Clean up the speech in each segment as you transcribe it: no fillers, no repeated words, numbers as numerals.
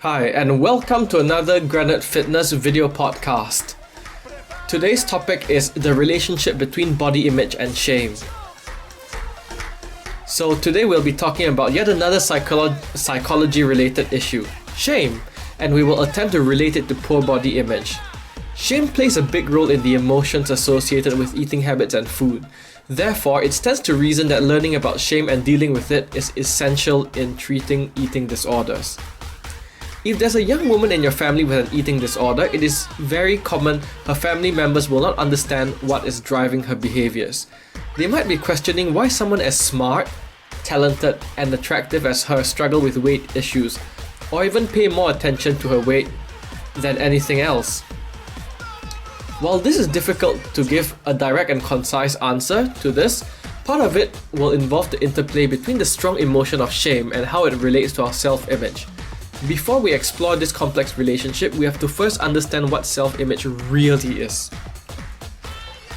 Hi, and welcome to another Granite Fitness video podcast. Today's topic is the relationship between body image and shame. So today we'll be talking about yet another psychology-related issue, shame, and we will attempt to relate it to poor body image. Shame plays a big role in the emotions associated with eating habits and food. Therefore, it stands to reason that learning about shame and dealing with it is essential in treating eating disorders. If there's a young woman in your family with an eating disorder, it is very common her family members will not understand what is driving her behaviors. They might be questioning why someone as smart, talented, and attractive as her struggle with weight issues, or even pay more attention to her weight than anything else. While this is difficult to give a direct and concise answer to this, part of it will involve the interplay between the strong emotion of shame and how it relates to our self-image. Before we explore this complex relationship, we have to first understand what self-image really is.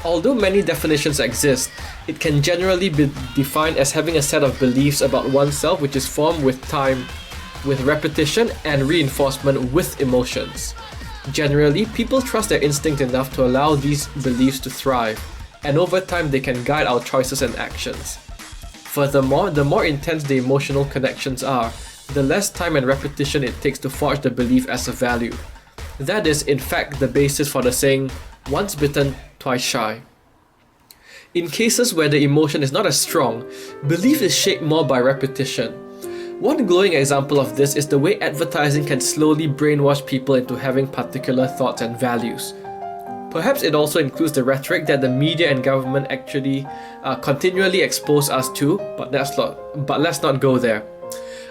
Although many definitions exist, it can generally be defined as having a set of beliefs about oneself which is formed with time, with repetition and reinforcement with emotions. Generally, people trust their instinct enough to allow these beliefs to thrive, and over time they can guide our choices and actions. Furthermore, the more intense the emotional connections are, the less time and repetition it takes to forge the belief as a value. That is, in fact, the basis for the saying, once bitten, twice shy. In cases where the emotion is not as strong, belief is shaped more by repetition. One glowing example of this is the way advertising can slowly brainwash people into having particular thoughts and values. Perhaps it also includes the rhetoric that the media and government actually continually expose us to, but let's not go there.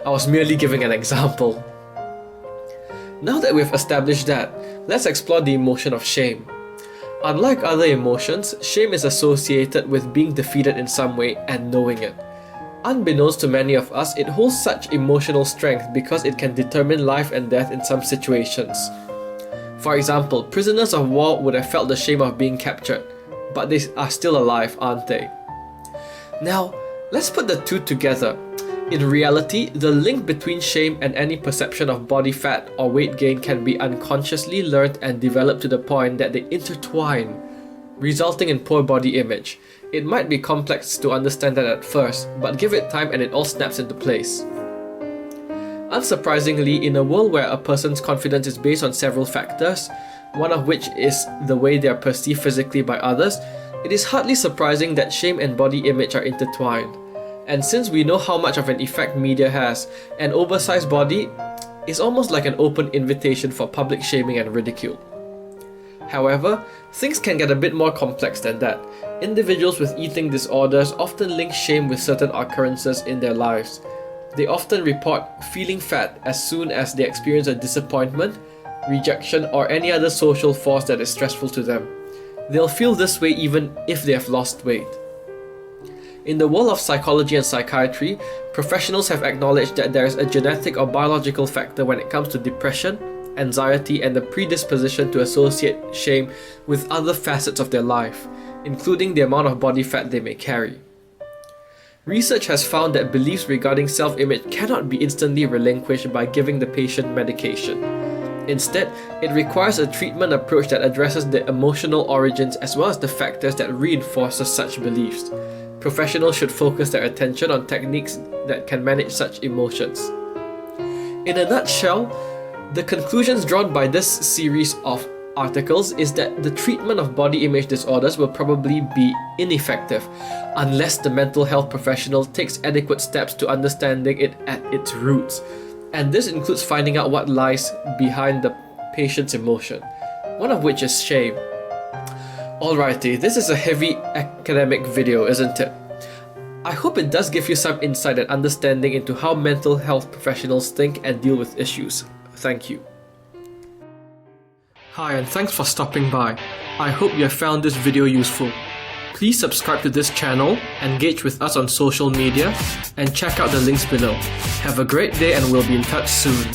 I was merely giving an example. Now that we've established that, let's explore the emotion of shame. Unlike other emotions, shame is associated with being defeated in some way and knowing it. Unbeknownst to many of us, it holds such emotional strength because it can determine life and death in some situations. For example, prisoners of war would have felt the shame of being captured, but they are still alive, aren't they? Now, let's put the two together. In reality, the link between shame and any perception of body fat or weight gain can be unconsciously learned and developed to the point that they intertwine, resulting in poor body image. It might be complex to understand that at first, but give it time and it all snaps into place. Unsurprisingly, in a world where a person's confidence is based on several factors, one of which is the way they are perceived physically by others, it is hardly surprising that shame and body image are intertwined. And since we know how much of an effect media has, an oversized body is almost like an open invitation for public shaming and ridicule. However, things can get a bit more complex than that. Individuals with eating disorders often link shame with certain occurrences in their lives. They often report feeling fat as soon as they experience a disappointment, rejection, or any other social force that is stressful to them. They'll feel this way even if they have lost weight. In the world of psychology and psychiatry, professionals have acknowledged that there is a genetic or biological factor when it comes to depression, anxiety, and the predisposition to associate shame with other facets of their life, including the amount of body fat they may carry. Research has found that beliefs regarding self-image cannot be instantly relinquished by giving the patient medication. Instead, it requires a treatment approach that addresses the emotional origins as well as the factors that reinforces such beliefs. Professionals should focus their attention on techniques that can manage such emotions. In a nutshell, the conclusions drawn by this series of articles is that the treatment of body image disorders will probably be ineffective unless the mental health professional takes adequate steps to understanding it at its roots. And this includes finding out what lies behind the patient's emotion, one of which is shame. Alrighty, this is a heavy academic video, isn't it? I hope it does give you some insight and understanding into how mental health professionals think and deal with issues. Thank you. Hi, and thanks for stopping by. I hope you have found this video useful. Please subscribe to this channel, engage with us on social media, and check out the links below. Have a great day and we'll be in touch soon.